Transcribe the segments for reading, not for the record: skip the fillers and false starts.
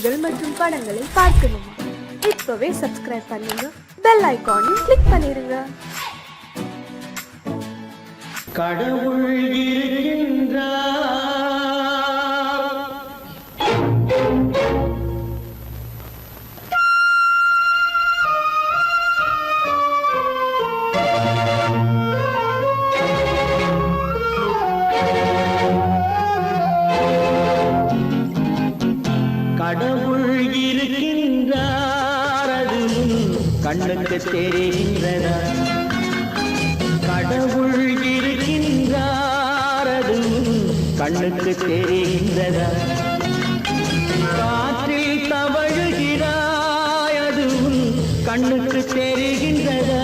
நிகழ்ச்சிகள் மற்றும் படங்களை பார்க்கணுமா? இப்பவே சப்ஸ்கிரைப் பண்ணுங்க, பெல் ஐகானையும் கிளிக் பண்ணிருங்க. கடவுள் இருக்கின்றார். கடவுள் இருக்கின்றார், அது கண்ணுக்கு தெரிகின்றதா? கடவுள் இருக்கின்றார், அது கண்ணுக்கு தெரிகின்றதா? காற்றில் தவழுகிறாய், அது கண்ணுக்கு தெரிகின்றதா?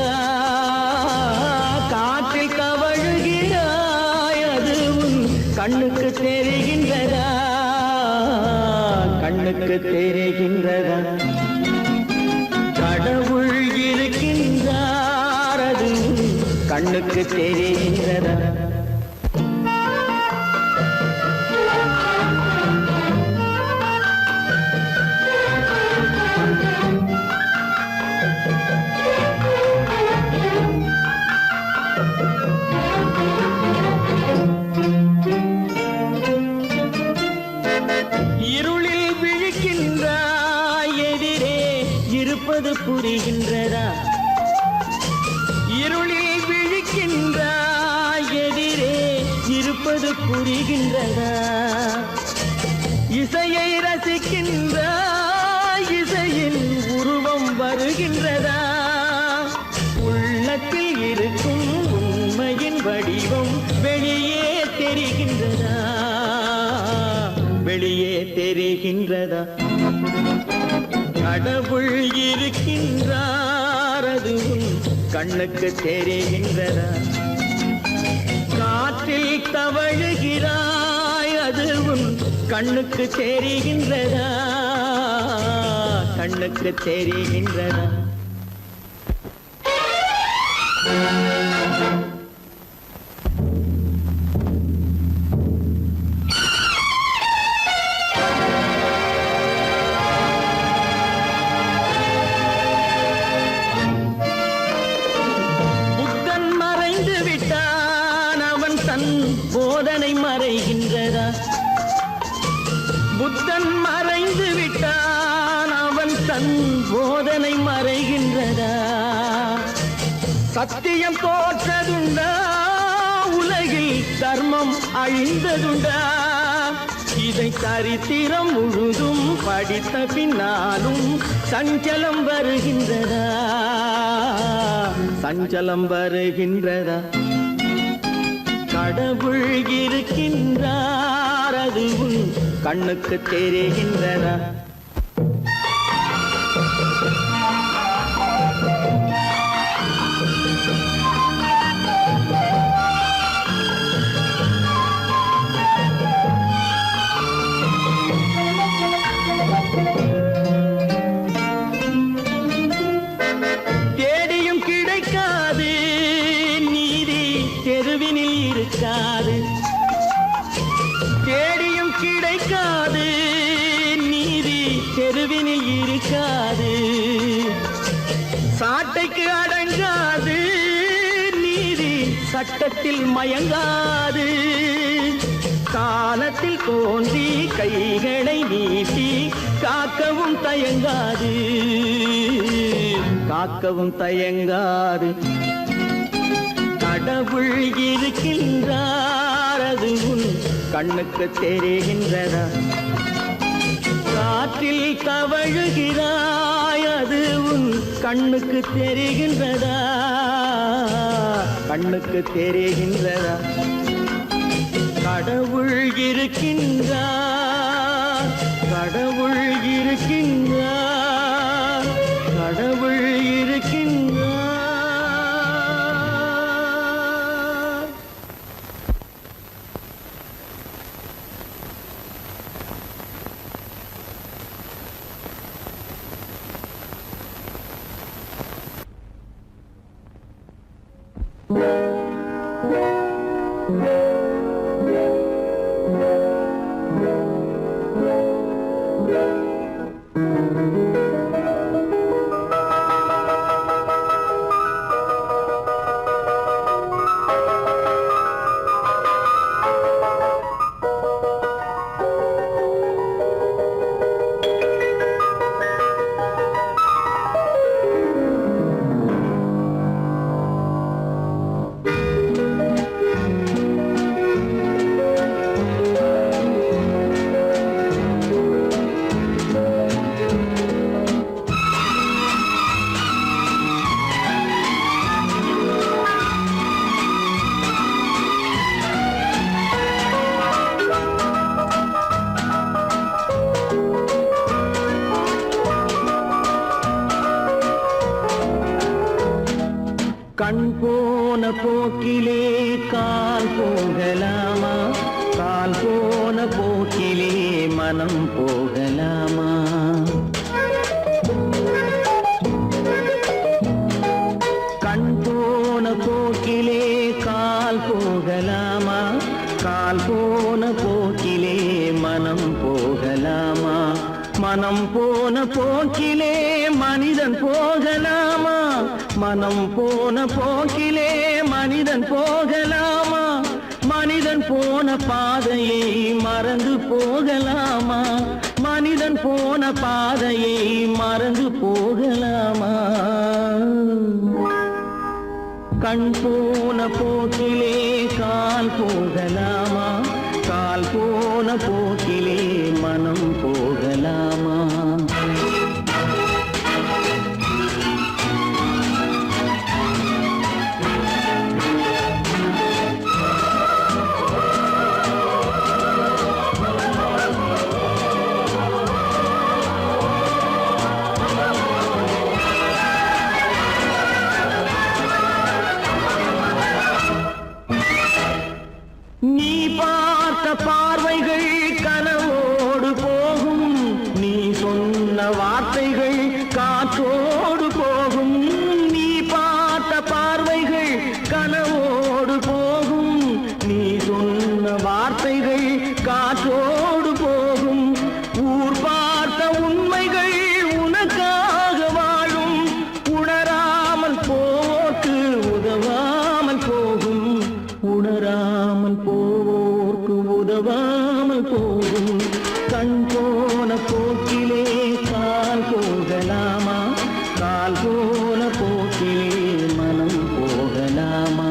காற்றில் தவழுகிறாய், அது கண்ணுக்கு தெரிகின்றதா? கண்ணுக்கு தெரிகின்றதா? கடவுள் இருக்கின்றார், அது கண்ணுக்கு தெரிகின்றதா? இருளில் விழிக்கின்றாய், எதிரே இருப்பது புரிகின்றதா? இருளில் விழிக்கின்றாய், எதிரே இருப்பது புரிகின்றதா? இசையை ரசிக்கின்றாய், இசையின் உருவம் வருகின்றதா? உள்ளத்தில் இருக்கும் உண்மையின் வடிவம் வெளியே தெரிகின்றதா? வெளியே தெரிகின்றதா? கடவுள் இருக்கின்றார், அது கண்ணுக்கு தெரிகின்றதா? காற்றில் தவழுகிறாய், அது கண்ணுக்கு தெரிகின்றதா? கண்ணுக்கு தெரிகின்றதா? போதனை மறைகின்றதா? புத்தன் மறைந்து விட்டான், அவன் தன் போதனை மறைகின்றதா? சத்தியம் தோற்றதுண்டா? உலகில் தர்மம் அழிந்ததுண்டா? இதை சரித்திரம் முழுதும் படித்த பின்னாலும் சஞ்சலம் வருகின்றதா? சஞ்சலம் வருகின்றதா? கடவுள் இருக்கின்றார், அது கண்ணுக்கு தெரிகின்றதா? தேடியும் கிடைக்காது நீதி, தெருவினில் இருக்காது. தேடியும் கிடைக்காது நீதி, தெருவினில் இருக்காது. சாட்டைக்கு அடங்காது நீதி, சட்டத்தில் மயங்காது. காலத்தில் தோன்றி கைகளை நீட்டி காக்கவும் தயங்காது, காக்கவும் தயங்காது. கடவுள் இருக்கின்றார், அது கண்ணுக்கு தெரிகின்றதா? காற்றில் தவழுகிறாய், அது கண்ணுக்கு தெரிகின்றதா? கண்ணுக்கு தெரிகின்றதா? கடவுள் இருக்கின்றார், கடவுள் இருக்கின்றார், கடவுள் இருக்கின்றார். கண் போன போக்கிலே கால் போகலாமா, கால் போன போக்கிலே மனம் போகலாமா? கண் போன போக்கிலே கால் போகலாமா, கால் போன போக்கிலே மனம் போகலாமா? மனம் போன போக்கிலே மனிதன் போகலாமா, மனம் போன போக்கிலே மனிதன் போகலாமா? மனிதன் போன பாதையை மறந்து போகலாமா, மனிதன் போன பாதையை மறந்து போகலாமா? கண் போன போக்கிலே கால் போகலாமா, கால் போன போக்கிலே மனம் போகலாமா? நீ பார்த்த பார்வைகள் கனவோடு போகும், நீ சொன்ன வார்த்தைகள் காற்றோடு போகும். நீ பார்த்த பார்வைகள் கனவோடு போகும், நீ சொன்ன வார்த்தைகள் காற்றோடு போகும். ஊர் பார்த்த உண்மைகள் உனக்காக வாழும், உணராமல் போக்கு உதவாமல் போகும், உணராமல் போவோர்க்கு உதவாமல் போகும். கண் போன போக்கிலே கால் போகலாமா, கால் போன போக்கிலே மனம் போகலாமா?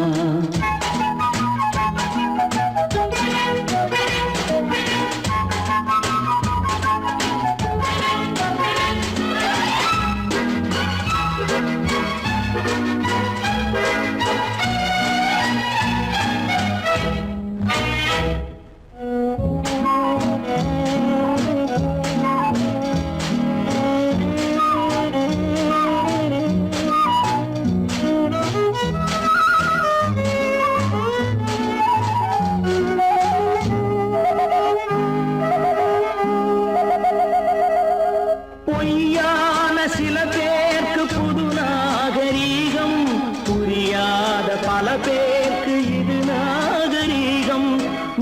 பொய்யான சில பேருக்கு புது நாகரீகம், புரியாத பல பேருக்கு இது நாகரீகம்.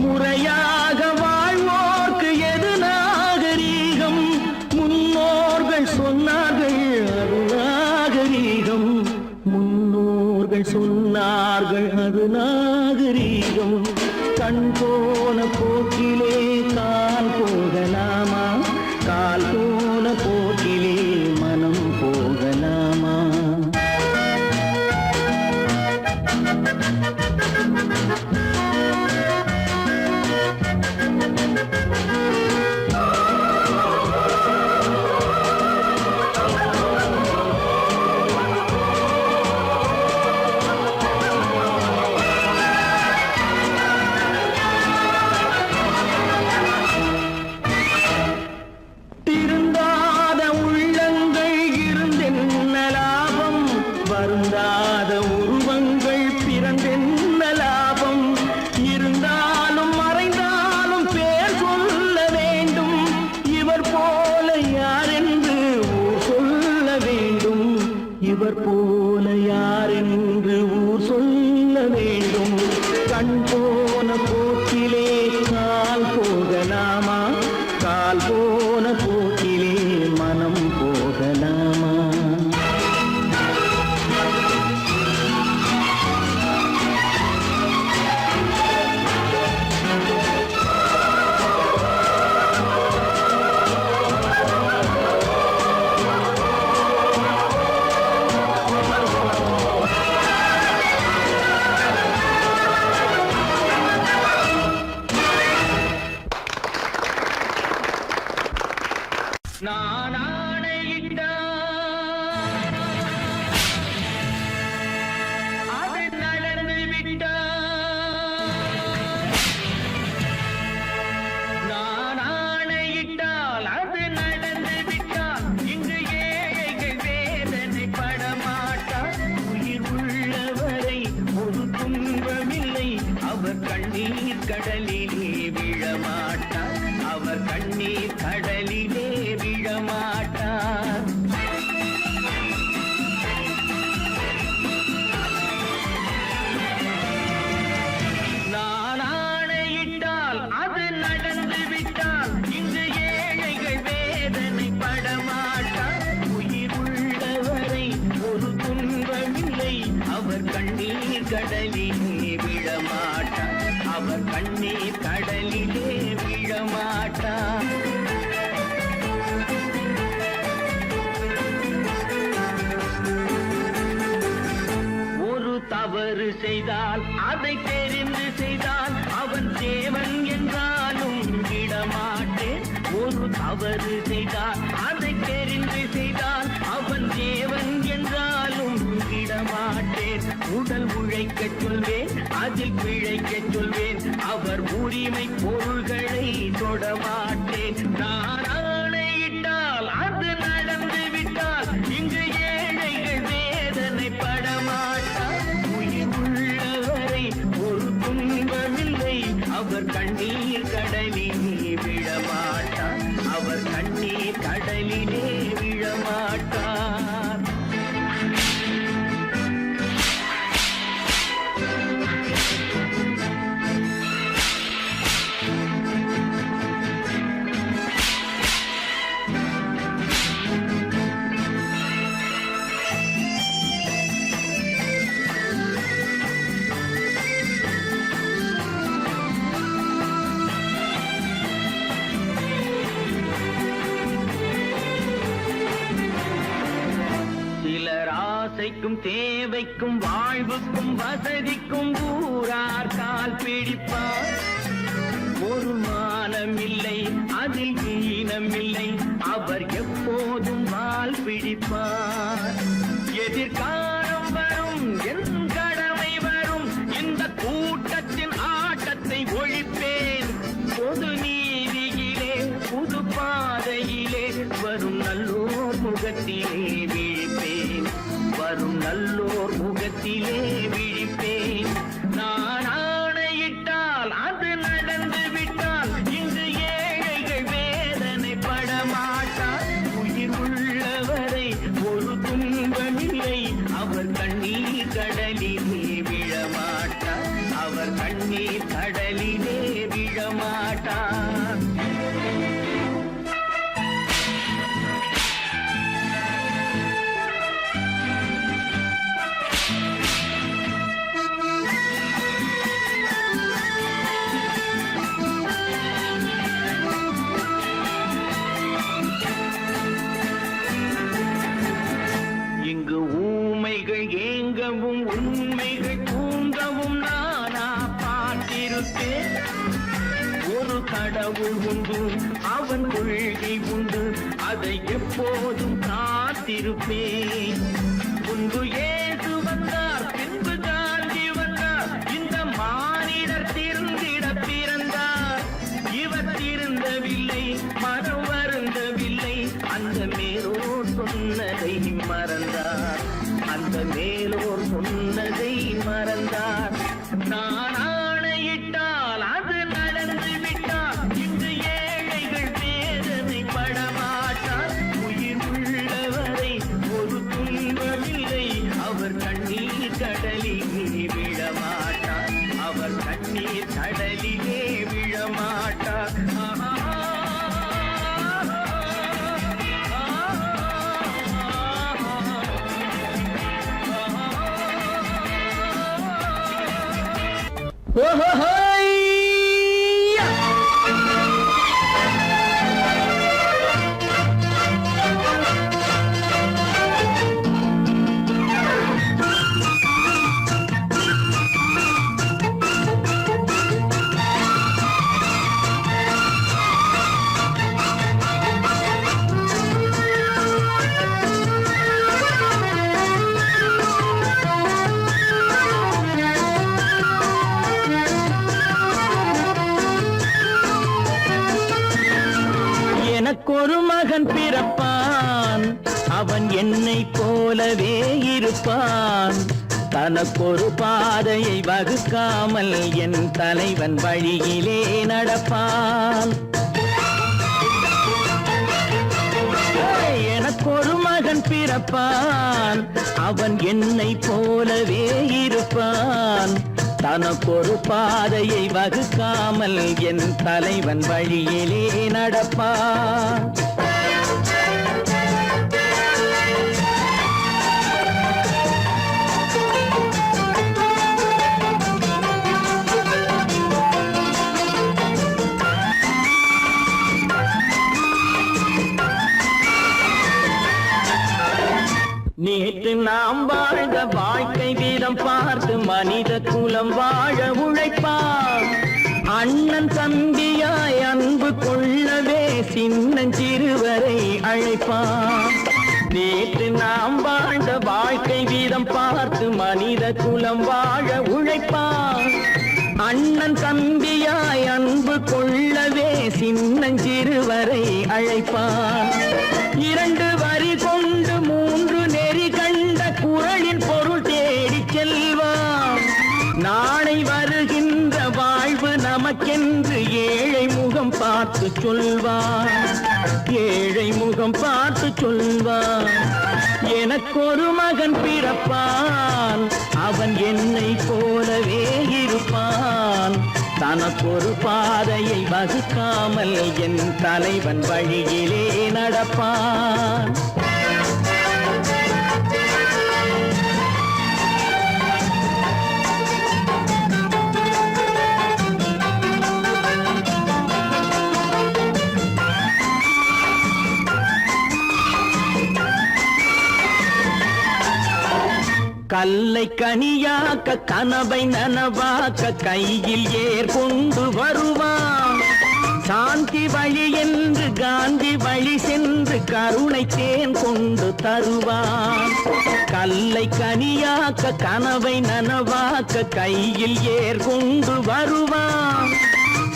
முறையாக வாழ்வோர்க்கு எது நாகரீகம்? முன்னோர்கள் சொன்னார்கள் அது நாகரீகம், முன்னோர்கள் சொன்னார்கள் அது நாகரீகம். கண் போன போக்கிலே கால் போகலாமா, கால் போன போக்கிலே மனம் போகலாமா? திருந்தாத உள்ளங்கள் இருந்தென்ன லாபம், வருந்தாத உருவங்கள் பிறந்தென்ன லாபம்? இருந்தாலும் மறைந்தாலும் பேர் சொல்ல வேண்டும், இவர் போல யாரென்று ஊர் சொல்ல வேண்டும், இவர் போல யாரென்று ஊர் சொல்ல வேண்டும். கண் போன போக்கிலே கால் போகலாமா, கால் போன போக்கிலே மனம் நான் ஆணையிட்டால் அது நடந்து விட்டால், நான் ஆணையிட்டால் அது நடந்து விட்டால், இங்கு ஏழைகள் வேதனை படமாட்டார். உயிர் உள்ளவரை ஒரு துன்பமில்லை, அவர் கண்ணீர் கடலிலே விழமாட்டார், அவர் கண்ணீர் கடலிலே விழமாட்டார். நான் ஆணையிட்டால் அது நடந்து விட்டால், இங்கு ஏழைகள் வேதனை படமாட்டார். உயிர் உள்ளவரை ஒரு துன்பமில்லை, அவர் கண்ணீர் கடலிலே விழமாட்டார், அவர் கண்ணீர் கடலிலே விழமாட்டார். ஒரு தவறு செய்தால் அதை தெரிந்து செய்தால் அவன் தேவன் என்றாலும் விடமாட்டேன். ஒரு தவறு செய்தால் அதை தெரிந்து செய்தால் அவன் தேவன் என்றாலும் விடமாட்டேன். உடல் உழைக்கச் சொல்வேன், அதில் பிழைக்கச் சொல்வேன், அவர் உரிமை பொருள்களை தொடமாட்டேன். நான் ஆணையிட்டால் அது நடந்து விட்டால், இங்கு ஏழைகள் வேதனை படமாட்டார். உயிர் உள்ளவரை ஒரு துன்பமில்லை, அவர் கண்ணீர் கடலிலே விழமாட்டார், அவர் கண்ணீர் கடலிலே விழமாட்டார். சிலர் ஆசைக்கும் தேவைக்கும் வாழ்வுக்கும் வசதிக்கும் ஊரார் கால் பிடிப்பார். ஒரு மானம் இல்லை, அதில் ஈனம் இல்லை, அவர் எப்போதும் வால் பிடிப்பார். எதிர்காலம் வரும், என் கடமை வரும், இந்த கூட்டத்தின் ஆட்டத்தை ஒழிப்பேன். பொது நீதியிலே புது பாதையிலே வரும் நல்லோர் முகத்திலே விழிப்பேன், வரும் நல்லோர் முகத்திலே விழிப்பேன். நான் ஆணையிட்டால் அது நடந்து விட்டால், இங்கு ஏழைகள் வேதனை படமாட்டார். உயிர் உள்ளவரை ஒரு துன்பமில்லை, அவர் கண்ணீர் கடலிலே விழமாட்டார், அவர் கண்ணீர் கடலிலே விழமாட்டார். இங்கு ஊமைகள் ஏங்கவும் உண்மைகள் தூங்கவும் நானா பார்த்திருப்பேன். ஒரு கடவுள் உண்டு, அவன் கொள்கை உண்டு, அதை எப்போதும் காத்திருப்பேன். முன்பு இயேசு வந்தார், பின்பு காந்தி வந்தார், இந்த மானிடர் திருந்திட பிறந்தார். இவர் திருந்தவில்லை, மனம் வருந்தவில்லை, அந்த மேலோர் சொன்னதை மறந்தார், அந்த மேலோர் சொன்னதை மறந்தார். நான் ஆணையிட்டால் அது நடந்து விட்டால், இன்று ஏழைகள் வேதனை படமாட்டார். உயிர் உள்ளவரை ஒரு துன்பமில்லை, அவர் கண்ணீர் கடலிலே விழமாட்டார், அவர் கண்ணீர் கடலிலே விழமாட்டார். பிறப்பான் அவன் என்னை போலவே இருப்பான் தனக்கொரு பாதையை வகுக்காமல் என் தலைவன் வழியிலே நடப்பான் எனக்கொரு மகன் பிறப்பான் அவன் என்னை போலவே இருப்பான் தனக்கொரு பாதையை வகுக்காமல் என் தலைவன் வழியிலே நடப்பான் நேற்று நாம் வாழ்ந்த வாழ்க்கை வீதம் பார்த்து மனித குலம் வாழ உழைப்பான் அண்ணன் தம்பியாய் அன்பு கொள்ளவே சின்னஞ்சிறுவரை அழைப்பான் நேற்று நாம் வாழ்ந்த வாழ்க்கை வீதம் பார்த்து மனித குலம் வாழ உழைப்பான் அண்ணன் தம்பியாய் அன்பு கொள்ளவே சின்னஞ்சிறுவரை அழைப்பான் இரண்டு வரி கொண்டு மூன்று நெறி கண்ட குறளின் பொருள் தேடி செல்வான் நாளை வருகின்ற வாழ்வு நமக்கென்று ஏழை முகம் பார்த்து சொல்வான் ஏழை முகம் பார்த்து சொல்வான் எனக்கொரு மகன் பிறப்பான் அவன் என்னை போலவே இருப்பான் தனக்கொரு பாதையை வகுக்காமல் என் தலைவன் வழியிலே நடப்பான் கல்லை கனியாக்க கனவை நனவாக்க கையில் ஏற்கொண்டு வருவான் சாந்தி வழி என்று காந்தி வழி சென்று கருணை தேன் கொண்டு தருவான் கல்லை கனியாக்க கனவை நனவாக்க கையில் ஏற்கொண்டு வருவான்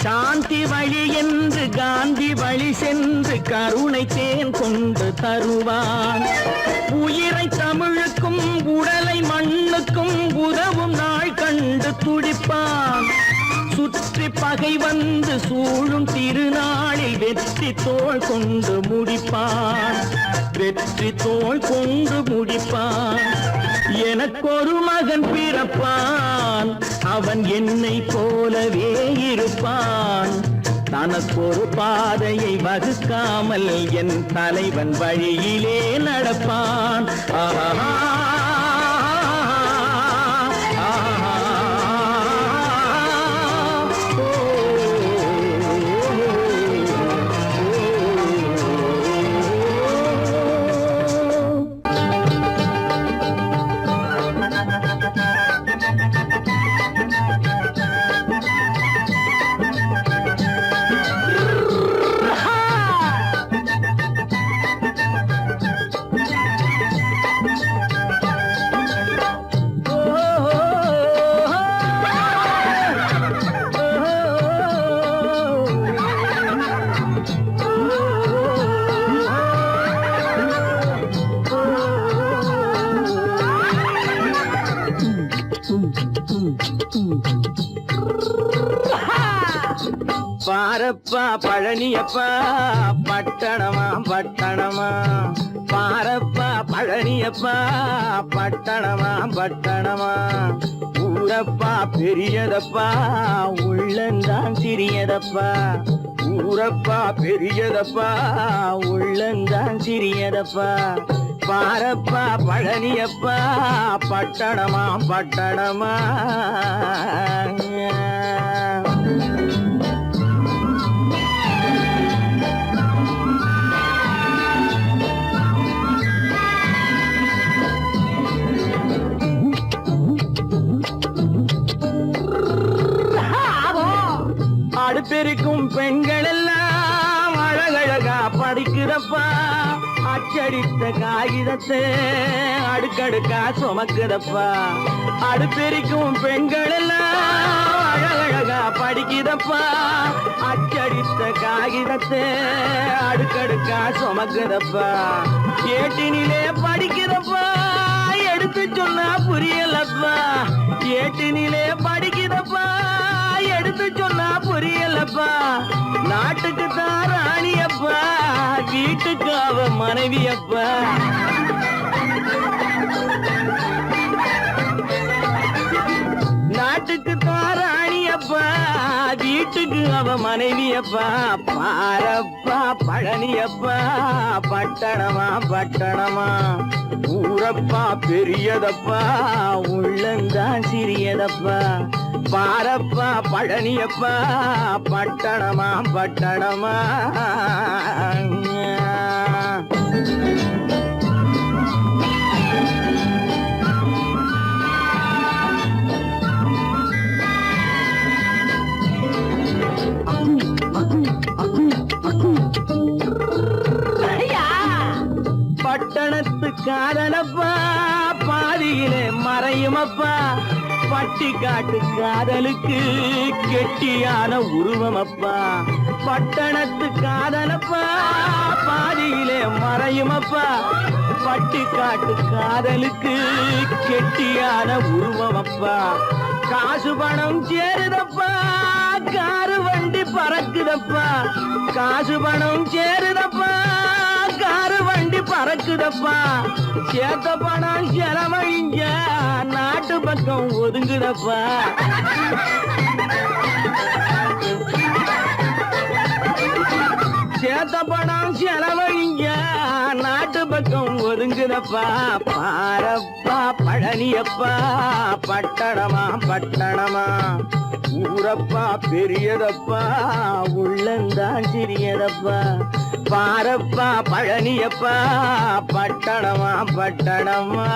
சாந்தி வழி என்று காந்தி வழி சென்று கருணை தேன் கொண்டு தருவான் உயிரை தமிழுக்கும் உடலை மண்ணுக்கும் உதவும் நாள் கண்டு துடிப்பான் சுற்றி பகை வந்து சூழும் திருநாளில் வெற்றி தோள் கொண்டு முடிப்பான் வெற்றி தோள் கொண்டு முடிப்பான் எனக்கொரு மகன் பிறப்பான் அவன் என்னை போலவே இருப்பான் தனக்கொரு பாதையை வகுக்காமல் என் தலைவன் வழியிலே நடப்பான் ஆஹா பாரப்பா பழனியப்பா பட்டணமா பட்டணமா பாரப்பா பழனியப்பா பட்டணமா பட்டணமா ஊரப்பா பெரியதப்பா உள்ளந்தான் சிறியதப்பா ஊரப்பா பெரியதப்பா உள்ளந்தான் சிறியதப்பா பாரப்பா பழனியப்பா பட்டணமா பட்டணமா அடுப்பெருக்கும் பெண்கள் எல்லாம் அழகழகா படிக்கிறப்பா அச்சடித்த காகிதத்தை அடுக்கடுக்கா சுமக்குதப்பா அடுப்பெரிக்கும் பெண்கள் எல்லாம் அழகழகா படிக்குதப்பா அச்சடித்த காகிதத்தை அடுக்கடுக்கா சுமக்குதப்பா ஏட்டினிலே படிக்குதப்பா எடுத்து சொன்னா புரியலப்பா ஏட்டினிலே படிக்குதப்பா எடுத்து சொன்னா புரியலப்பா நாட்டுக்கு தான் ராணியப்பா வீட்டுக்கு அவ மனைவியப்பா நாட்டுக்கு தான் ராணியப்பா வீட்டுக்கு அவ மனைவியப்பா பாரப்பா பழனியப்பா பட்டணமா பட்டணமா ஊரப்பா பெரியதப்பா உள்ளந்தான் சிறியதப்பா பாரப்பா பழனியப்பா பட்டணமா பட்டணமா பட்டணத்து காதலப்பா பாதியிலே மறையுமப்பா பட்டி காட்டு காதலுக்கு கெட்டியான உருவமப்பா பட்டணத்து காதலப்பா பாதியிலே மறையுமப்பா பட்டி காட்டு காதலுக்கு கெட்டியான உருவமப்பா காசு பணம் சேருதப்பா காரு வண்டி பறக்குதப்பா காசு பணம் சேருதப்பா காரு வண்டி பறக்குதப்பா சேத்த பணம் செலவழிஞ்ச நாட்டு பக்கம் ஒதுங்குதப்பா சேத்த பணம் செலவழிஞ்ச நாட்டு பக்கம் ஒதுங்குதப்பா பாரப்பா பழனியப்பா பட்டணமா பட்டணமா ஊரப்பா பெரியதப்பா உள்ளந்தான் சிறியதப்பா பாரப்பா பழனியப்பா பட்டணமா பட்டணமா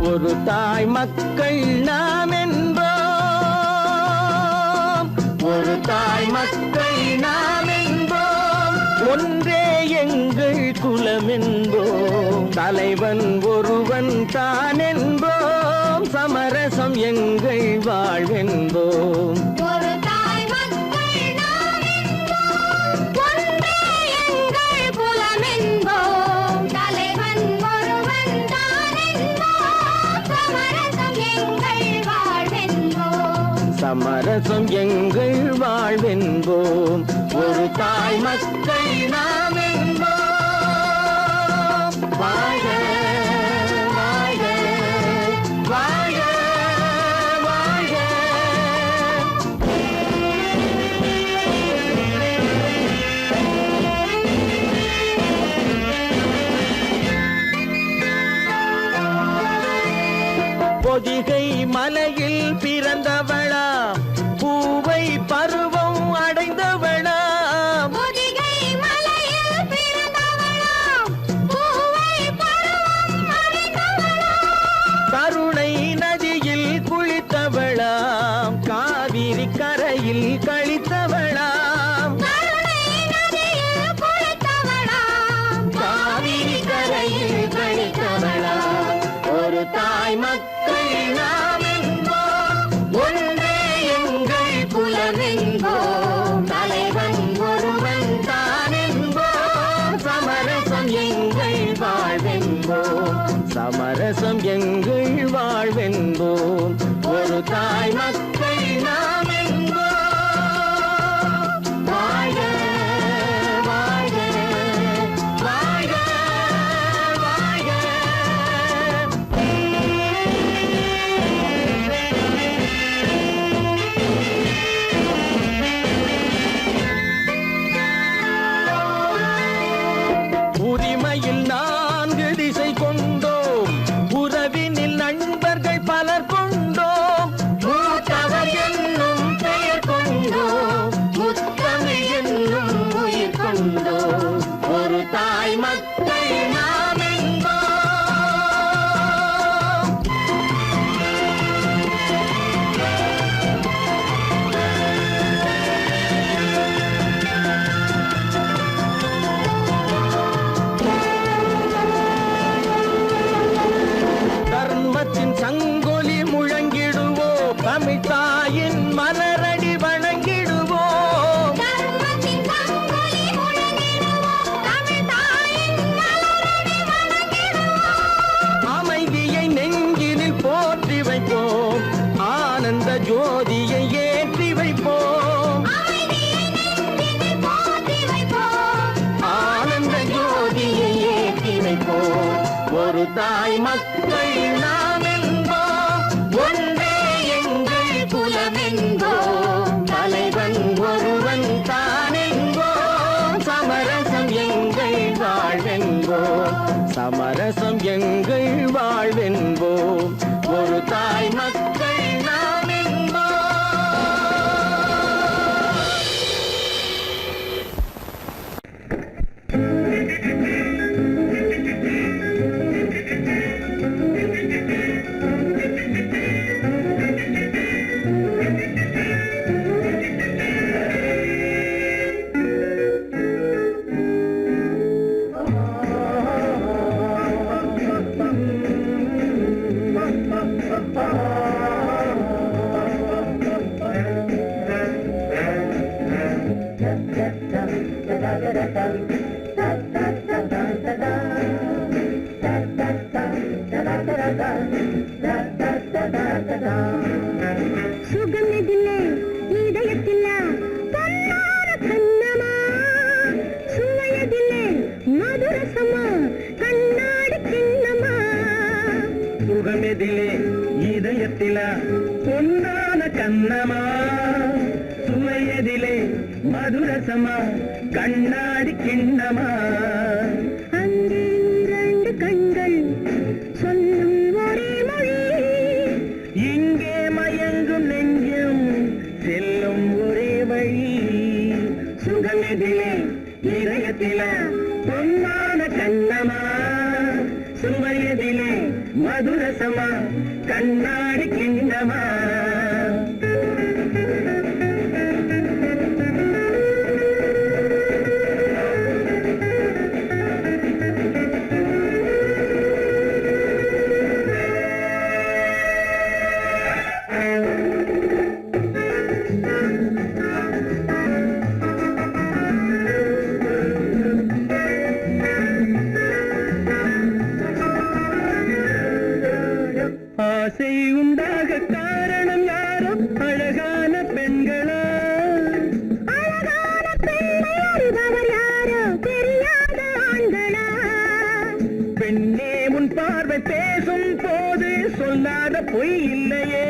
ஒரு தாய் மக்கள் நாம் என்போம் ஒரு தாய் மக்கள் நாம் என்போம் ஒன்றே எங்கள் குலம் என்போம் தலைவன் ஒருவன் தான் என்போம் சமரசம் எங்கள் வாழ்வென்போம் சமரசம் எங்கள் வாழ்வென்போம் ஒரு தாய் மக்கள் நாம் என்போம் வாழ்க வாழ்க வாழ்க வாழ்க பொதிகை மலையில் பிறந்தவளா பூவை பருவம் அடைந்தவளா பொதிகை மலையில் பிறந்தவளா பூவை பருவம் அடைந்தவளா கருணை நதியில் குளித்தவளாம் காவிரி கரையில் கழித்தவளாம் கருணை நதியில் குளித்தவளாம் காவிரி கரையில் கழித்தவளாம் ஒரு தாய் மக்கள் நாம் என்போம் ஒன்றே எங்கள் குலம் என்போம் தலைவன் ஒருவன் தான் என்போம் சமரசம் எங்கள் வாழ்வென்போம் சமரசம் எங்கள் வாழ்வென்போம் ஒரு தாய் மக்கள் நாம் என்போம் வாழ்க வாழ்க வாழ்க வாழ்க தர்மத்தின் சங்கொலி முழங்கிடுவோம், தமிழ் தாயின் மலரடி வணங்கிடுவோம். தர்மத்தின் சங்கொலி முழங்கிடுவோம், தமிழ் தாயின் மலரடி வணங்கிடுவோம். அமைதியை நெஞ்சினில் போற்றி வைப்போம், ஆனந்த ஜோதியை ஏற்றி வைப்போம். அமைதியை நெஞ்சினில் போற்றி வைப்போம், ஆனந்த ஜோதியை ஏற்றி வைப்போம். ஒரு தாய் மக்கள் நாம் என்போம், ஒன்றே எங்கள் குலம் என்போம். தலைவன் ஒருவன் தான் என்போம், சமரசம் எங்கள் வாழ்வென்போம். சமரசம் எங்கள் வாழ்வென்போம். ஒரு தாய் மக்கள் நாம் என்போம். சுகமெதிலே இதயத்தில பொன்னான கண்ணமா, சுவையதிலே மதுரசமா கண்ணாடி கிண்ணமா. சுகமெதிலே இதயத்தில பொன்னான கண்ணமா, சுவையதிலே மதுரசமா கண்ணாடி கிண்ணமா. அங்கே இரண்டு கண்கள் சொல்லும் ஒரே மொழி, இங்கே மயங்கும் நெஞ்சும் செல்லும் ஒரே வழி. சுகமெதிலே இதயத்தில பொன்னான கண்ணமா, சுவையதிலே மதுரசமா கண்ணாடி கிண்ணமா. ஆசை உண்டாக காரணம் யாரோ அழகான பெண்களா, அழகான பெண்ணை அறிபவர் யாரோ தெரியாத ஆண்களா. பெண்ணே உன் பார்வை பேசும் போது சொல்லாத பொய் இல்லையே.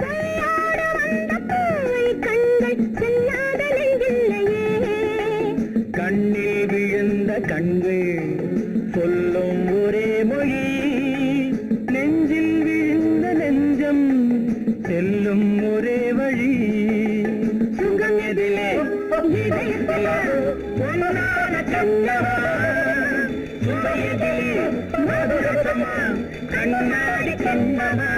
கையாட வந்த பூவை கண்கள் செல்லாத நெஞ்சில்லையே. கண்ணில் விழுந்த கண்கள் சொல்லும் ஒரே மொழி, நெஞ்சில் விழுந்த நெஞ்சம் செல்லும் ஒரே வழி. சுகம் எதிலே இதயத்தில பொன்னான கண்ணமா, சுவையதிலே மதுரசமா கண்ணாடி கண்ணமா.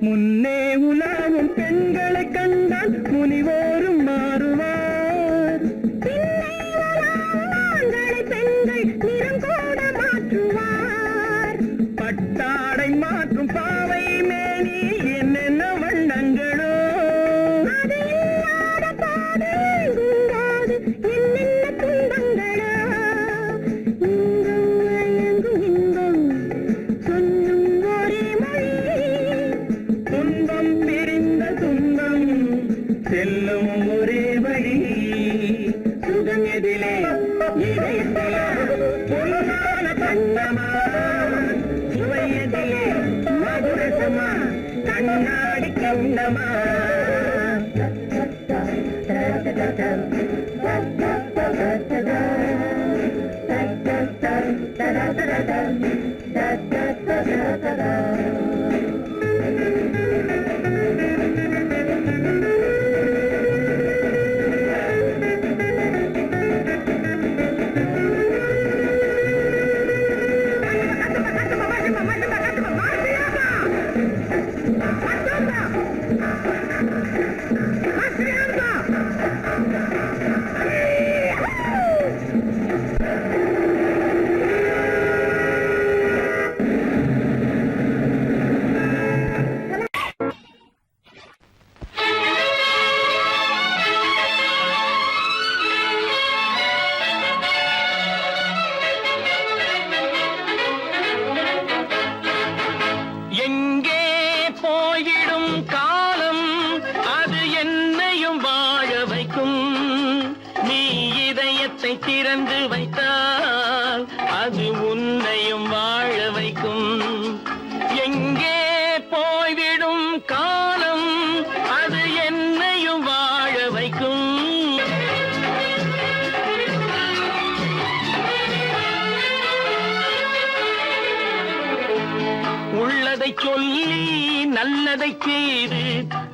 முன்னே உலாவும் பெண்களை கண்டால் முனிவோரும் மாறுவார், பின்னை வரும் ஆண்களை பெண்கள் நிறம் கூட மாற்றுவார். பட்டாடை மாற்றும் பாவை மேனி என்னென்ன வண்ணங்களோ. அது இல்லாத பாதை எங்குங்காது என்னென்ன துன்பங்களோ. இங்கும் மயங்கும் இன்பம் சொல்லும் ஒரே மொழி, துன்பம் பிரிந்த துன்பம் செல்லும் ஒரே வழி. சுகம் எதிலே இதயத்தில பொன்னான கண்ணமா, சுவையதிலே மதுரசமா கண்ணாடி Kannamma. Da da da da da da da da da da. திறந்து வைத்தால் அது உன்னையும் வாழ வைக்கும். எங்கே போய்விடும் காலம் அது என்னையும் வாழ வைக்கும். உள்ளதை சொல்லி நல்லதை செய்து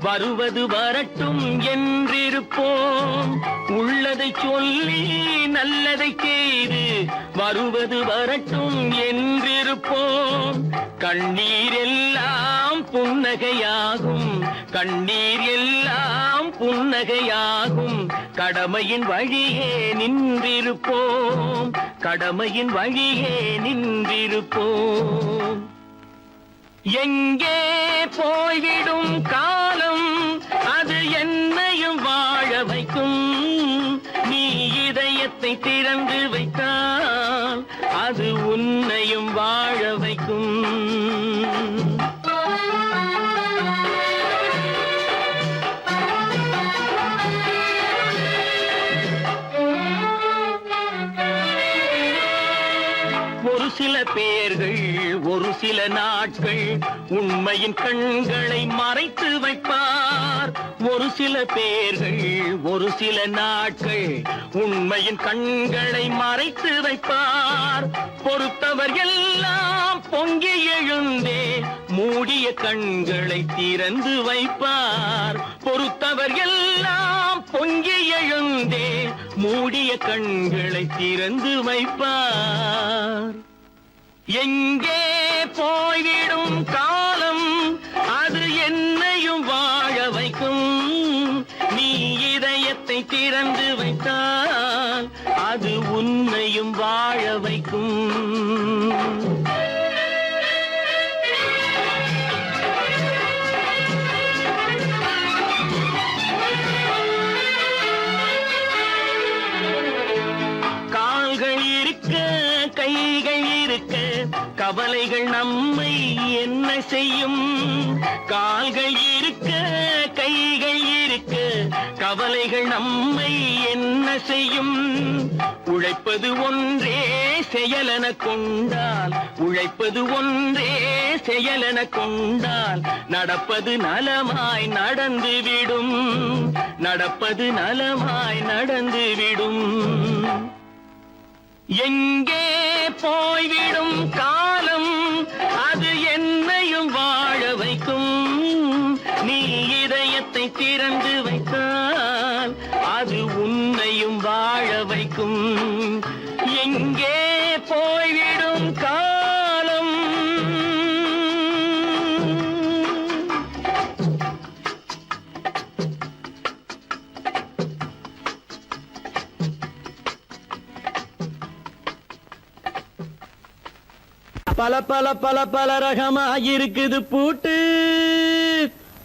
வருவது வரட்டும் என்றிருப்போம். உள்ளதை சொல்லி நல்லதை செய்து வருவது வரட்டும் என்றிருப்போம். கண்ணீர் எல்லாம் புன்னகையாகும், கண்ணீர் எல்லாம் புன்னகையாகும். கடமையின் வழியே நின்றிருப்போம், கடமையின் வழியே நின்றிருப்போம். எங்கே போய்விடும் காலம் அது என்னையும் வாழ வைக்கும். நீ இதயத்தை திறந்து வைத்தால் அது உன்னையும் வாழ வைக்கும். ஒரு சில பேர்கள் ஒரு சில நாட்கள் உண்மையின் கண்களை மறைத்து வைப்பார். ஒரு சில பேர்கள் ஒரு சில நாட்கள் உண்மையின் கண்களை மறைத்து வைப்பார். பொறுத்தவர் எல்லாம் பொங்கி எழுந்தே மூடிய கண்களை திறந்து வைப்பார். பொறுத்தவர் எல்லாம் பொங்கி எழுந்தே மூடிய கண்களை திறந்து வைப்பார். எங்கே போய்விடும் காலம் அது என்னையும் வாழ வைக்கும். நீ இதயத்தை திறந்து வைத்தால் அது உன்னையும் வாழ வைக்கும். கால்கள் இருக்க கைகள் இருக்க கவலைகள் நம்மை என்ன செய்யும். கால்கள் இருக்க கைகள் இருக்க கவலைகள் நம்மை என்ன செய்யும். உழைப்பது ஒன்றே செயலென கொண்டால், உழைப்பது ஒன்றே செயலென கொண்டால் நடப்பது நலமாய் நடந்துவிடும், நடப்பது நலமாய் நடந்துவிடும். எங்கே போய்விடும் காலம் அது என்னையும் வாழ வைக்கும். நீ இதயத்தை திறந்து வைத்தால் அது உன்னையும் வாழ வைக்கும். எங்கே போய்விடும் காலம். பல பல பல பல ரகமா இருக்குது பூட்டு,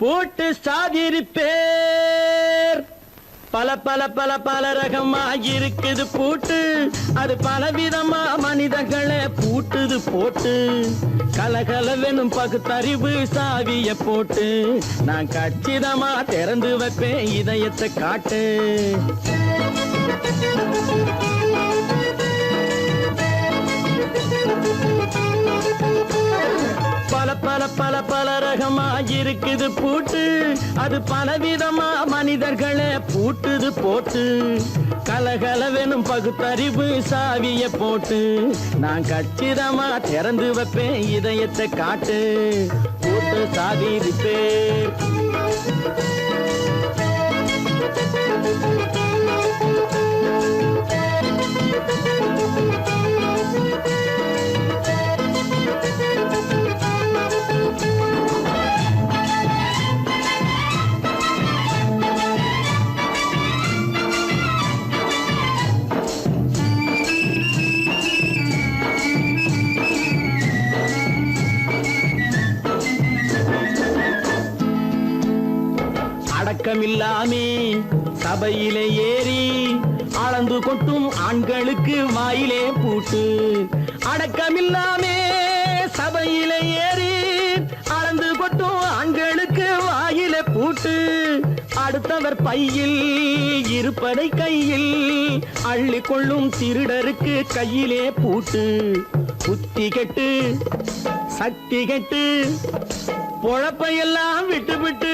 பூட்டு சாதிரி பேர். பல பல பல பல ரகமா இருக்குது பூட்டு, அது பலவிதமா மனிதர்களை பூட்டுது போட்டு. கலகலவெனும் பகுத்தறிவு சாவிய போட்டு நான் கச்சிதமா திறந்து வைப்பேன் இதயத்தை காட்டு. பல பல பல பல ரகமா இருக்குது பூட்டு, அது பலவிதமா மனிதர்களை பூட்டுது போட்டு. கலகலவெனும் பகுத்தறிவு சாவிய போட்டு நான் கச்சிதமா திறந்து வைப்பேன் இதயத்தை காட்டு. பூட்டு சாதிரி பேர். அடக்கமில்லாமே சபையிலே ஏறி அளந்து கொட்டும் ஆண்களுக்கு வாயிலே பூட்டு. அடக்கமில்லாமே சபையிலே ஏறி அளந்து கொட்டும் ஆண்களுக்கு வாயிலே பூட்டு அடுத்தவர் பையில் இருப்பதை கையில் அள்ளி கொள்ளும் திருடருக்கு கையிலே பூட்டு புத்தி கெட்டு சக்தி கெட்டு பொழப்பையெல்லாம் விட்டு விட்டு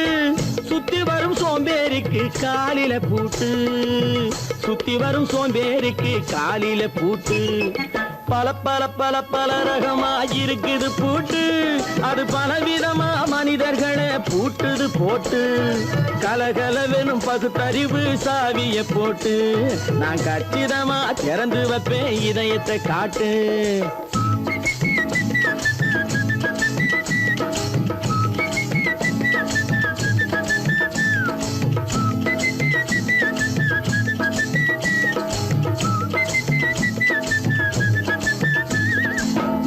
சுத்தி வரும் சோம்பேறிக்கு காலில பூட்டு சுத்தி வரும் சோம்பேறிக்கு காலில பூட்டு பல பல பல பல ரகமா இருக்குது பூட்டு அது பலவிதமா மனிதர்களை பூட்டுது போட்டு கலகலவெனும் பகுத்தறிவு சாவிய போட்டு நான் கச்சிதமா திறந்து வைப்பேன் இதயத்தை காட்டு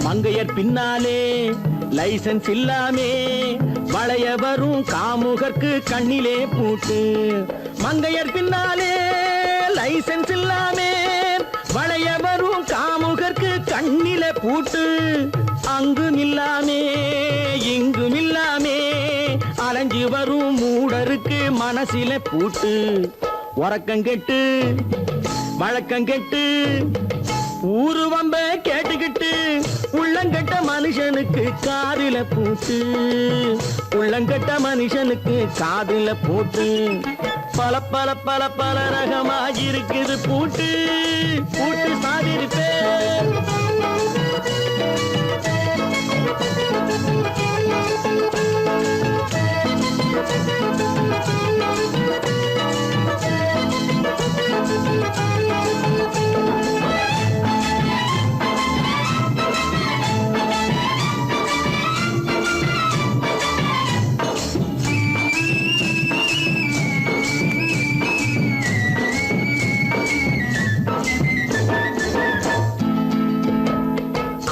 மங்கையர் பின்னாலே லைசன்ஸ் இல்லாமே வளைய வரும் காமுகர்க்கு கண்ணிலே பூட்டு மங்கையர் பின்னாலே லைசன்ஸ் இல்லாமே வளைய வரும் காமுகர்க்கு கண்ணிலே பூட்டு அங்கும் இல்லாமே இங்கும் இல்லாமே அலைஞ்சு வரும் மூடருக்கு மனசில பூட்டு உறக்கங்கெட்டு வழக்கங்கெட்டு ஊருவம்ப கேட்டுக்கிட்டு உள்ளங்கட்ட மனுஷனுக்கு காதில பூட்டு உள்ளங்கட்ட மனுஷனுக்கு காதில பூட்டு பல பல பல பல ரகமா இருக்குது பூட்டு பூட்டு சாதிருப்பே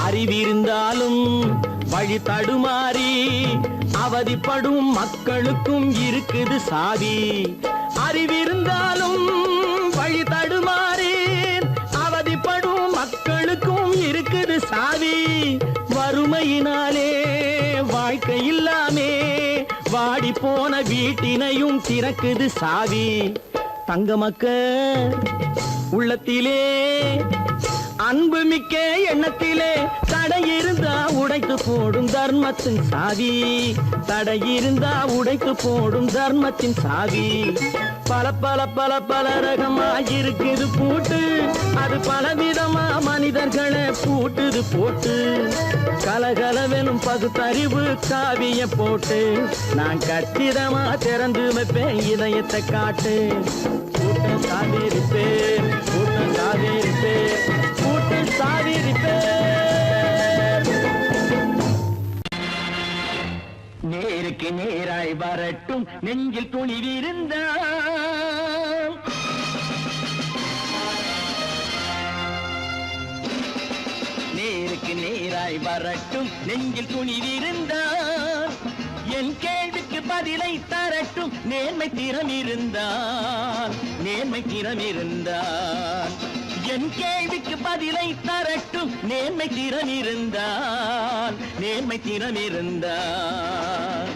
அறிவிருந்தாலும் வழி தடுமாறி அவதிப்படும் மக்களுக்கும் இருக்குது சாவி அறிவிருந்தாலும் வழி தடுமாறி அவதிப்படும் மக்களுக்கும் இருக்குது சாவி வறுமையினாலே வாழ்க்கை இல்லாமே வாடி போன வீட்டினையும் திறக்குது சாவி தங்க மக்க உள்ளத்திலே அன்பு மிக்க எண்ணத்திலே தடை இருந்தா உடைத்து போடும் தர்மத்தின் சாவி தடை இருந்தா உடைத்து போடும் தர்மத்தின் சாவி பல பல பல பல ரகமா இருக்குது பூட்டு அது பலவிதமா மனிதர்களை பூட்டுது போட்டு கலகலவெனும் பகுத்தறிவு காவிய போட்டு நான் கச்சிதமா திறந்து வைப்பேன் இதயத்தை காட்டு கூட்டம் சாதிருப்பேன் கூட்டம் சாதிருப்பேன் கூட்டம் சாதிருப்பேன் நேருக்கு நேராய் வரட்டும் நெஞ்சில் துணிவிருந்தான் நேருக்கு நேராய் வரட்டும் நெஞ்சில் துணிவிருந்தான் என் கேள்விக்கு பதிலை தரட்டும் நேர்மை திறம் இருந்தான் நேர்மை திறம் இருந்தான் என் கேள்விக்கு பதிலை தரட்டும் நேர்மை திறம் இருந்தான் நேர்மை திறம் இருந்தான்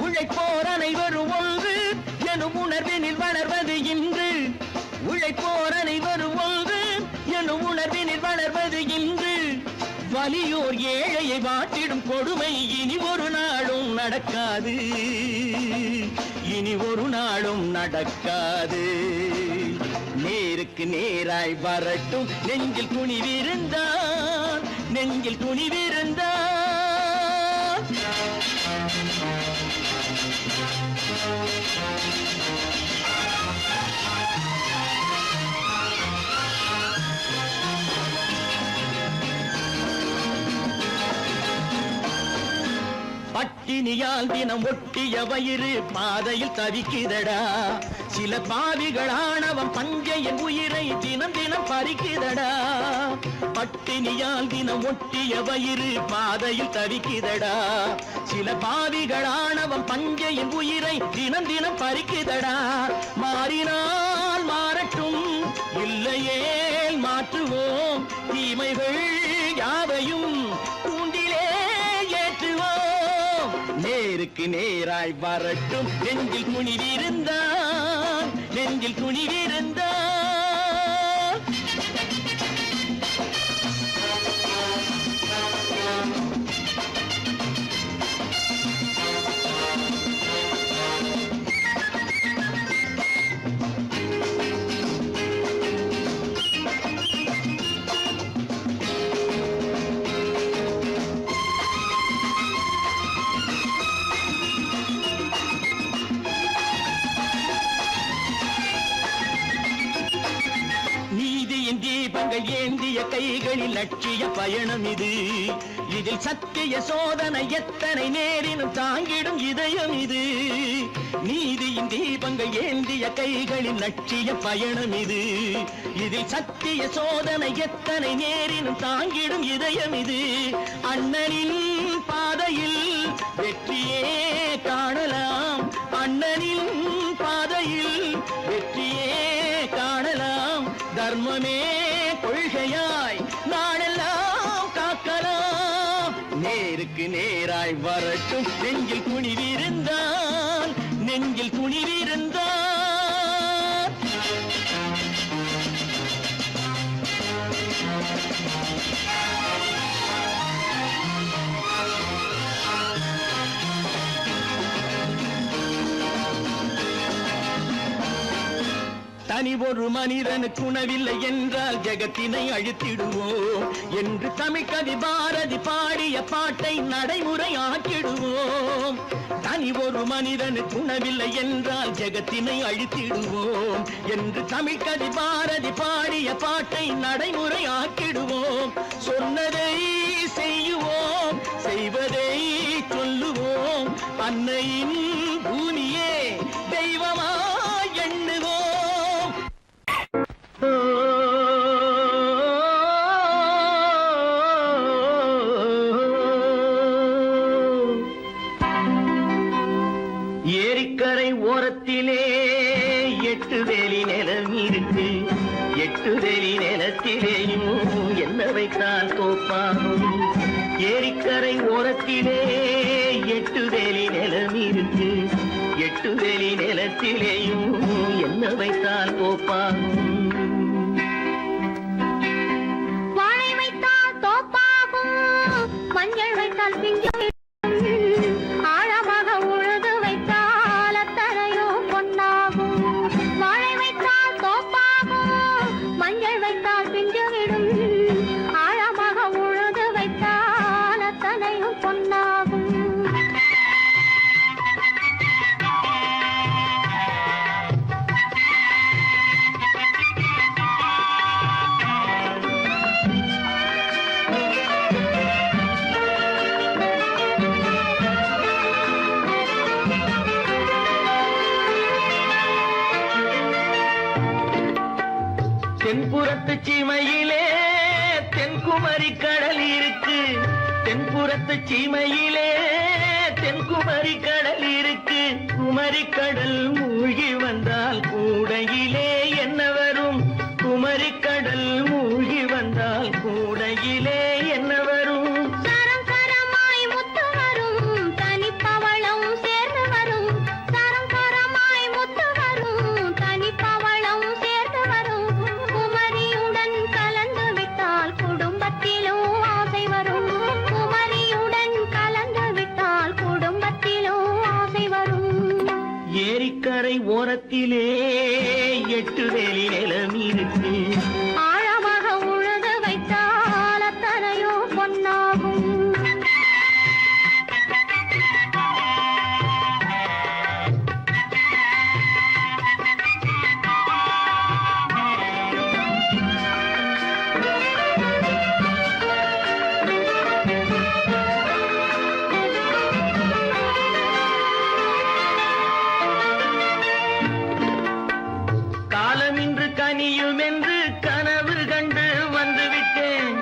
உழைப்போர் அனைவரும் ஒன்று எனும் உணர்வினில் வளர்வது இன்று உழைப்போர் அனைவரும் ஒன்று எனும் உணர்வினில் வளர்வது இன்று வலியோர் ஏழையை வாட்டிடும் கொடுமை இனி ஒரு நாளும் நடக்காது இனி ஒரு நாளும் நடக்காது நேருக்கு நேராய் வரட்டும் நெஞ்சில் துணிவிருந்தான் நெஞ்சில் துணிவிருந்தான் பட்டினியால் தினம் ஒட்டிய வயிறு பாதையில் தவிக்குதடா சில பாவிகளானவன் பஞ்சையின் உயிரை தினம் தினம் பறிக்குதடா பட்டினியால் தினம் ஒட்டிய வயிறு பாதையில் தவிக்குதடா சில பாவிகளானவன் பஞ்சையின் உயிரை தினம் தினம் பறிக்குதடா மாறினால் மாறட்டும் இல்லையே மாற்றுவோம் தீமைகள் யாவையும் கூண்டிலே நேருக்கு நேராய் வரட்டும் நெஞ்சில் துணிவிருந்தான் நெஞ்சில் துணிவிருந்தான் தீபங்கள் ஏந்திய கைகளில் லட்சிய பயணம் இது இதில் சத்திய சோதனை எத்தனை நேரினும் தாங்கிடும் இதயம் இது நீதியின் தீபங்கள் ஏந்திய கைகளில் லட்சிய பயணம் இது இதில் சத்திய சோதனை எத்தனை நேரினும் தாங்கிடும் இதயம் இது அண்ணனின் பாதையில் வெற்றியே காணலாம் அண்ணனின் பாதையில் வெற்றியே காணலாம் தர்மமே கொள்கையாய் நாடெல்லாம் காக்கலாம் நேருக்கு நேராய் வரட்டும் நெஞ்சில் துணிவிருந்தான் நெஞ்சில் துணிவிருந்தான் தனி ஒரு மனிதனுக்கு உணவில்லை என்றால் ஜெகத்தினை அழித்திடுவோம் என்று தமிழ்கவி பாரதி பாடிய பாட்டை நடைமுறையாக்கிடுவோம் தனி ஒரு மனிதனுக்கு உணவில்லை என்றால் ஜெகத்தினை அழித்திடுவோம் என்று தமிழ்கவி பாரதி பாடிய பாட்டை நடைமுறையாக்கிடுவோம் சொன்னதை செய்யுவோம் செய்வதை சொல்லுவோம் அன்னையின் பூமியே தெய்வமா எண்ணுவோம் ஏரிக்கரை ஓரத்திலே 8 வேலி நிலம் இருக்கு 8 வேலி நிலத்திலேயும் என்ன வைத்தால் தோப்பாகும் ஏரிக்கரை ஓரத்திலே 8 வேலி நிலம் இருக்கு 8 வேலி நிலத்திலேயும் என்ன வைத்தால் தோப்பாகும் வாழை வைத்தால் தோப்பாகும் மஞ்சள் வைத்தால் பிஞ்சு ஆழமாக உழுது வைத்தால் அத்தனையோ பொன்னாகும் வாழை வைத்தால் தோப்பாகும் மஞ்சள் வைத்தால் பிஞ்சு விடும் ஆழமாக உழுது வைத்தால் அத்தனையோ பொன்னாகும் தென்புறத்து சீமையிலே தென்குமரி கடல் இருக்கு தென்புறத்து சீமையிலே தென்குமரி கடல் இருக்கு குமரி கடல் மூழ்கி வந்தால் கூடையிலே என்ன வரும் குமரி கடல் மூழ்கி வந்தால் கூடையிலே என்ன வரும் சரம் சரமாய் முத்து வரும் தனிப்பவளம் சேர்ந்து வரும் சரம் சரமாய் முத்து வரும் தனிப்பவளம் சேர்ந்து வரும் குமரியுடன் கலந்து விட்டால் குடும்பத்திலும் ஆசை வரும் குமரியுடன் கலந்து விட்டால் குடும்பத்திலும் ஆசை வரும் ஏரிக்கரை ஓரத்திலே 8 வேலி நிலம் இருக்கு ஆழமாக உழுது வைத்தால் அத்தனையோ பொன்னாகும் காலமின்று கனியும் என்று கனவு கண்டு வந்துவிட்டேன்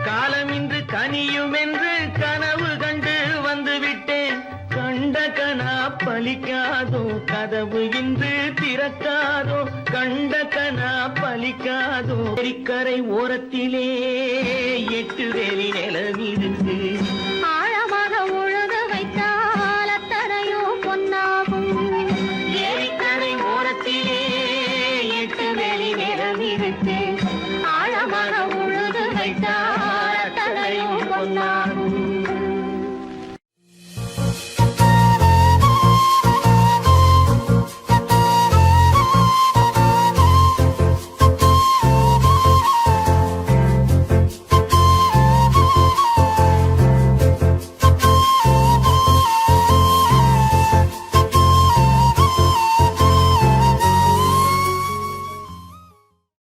காலமின்று கனியும் என்று கனவு கண்டு வந்துவிட்டேன் கண்ட கனா பலிக்காதோ கதவு இன்று திறக்காதோ கண்ட கனா பலிக்காதோ ஏரிக்கரை ஓரத்திலே 8 வேலி நிலம் இருக்கு ஆழமாக உழுது வைத்தால் அத்தனை இருப்பேன்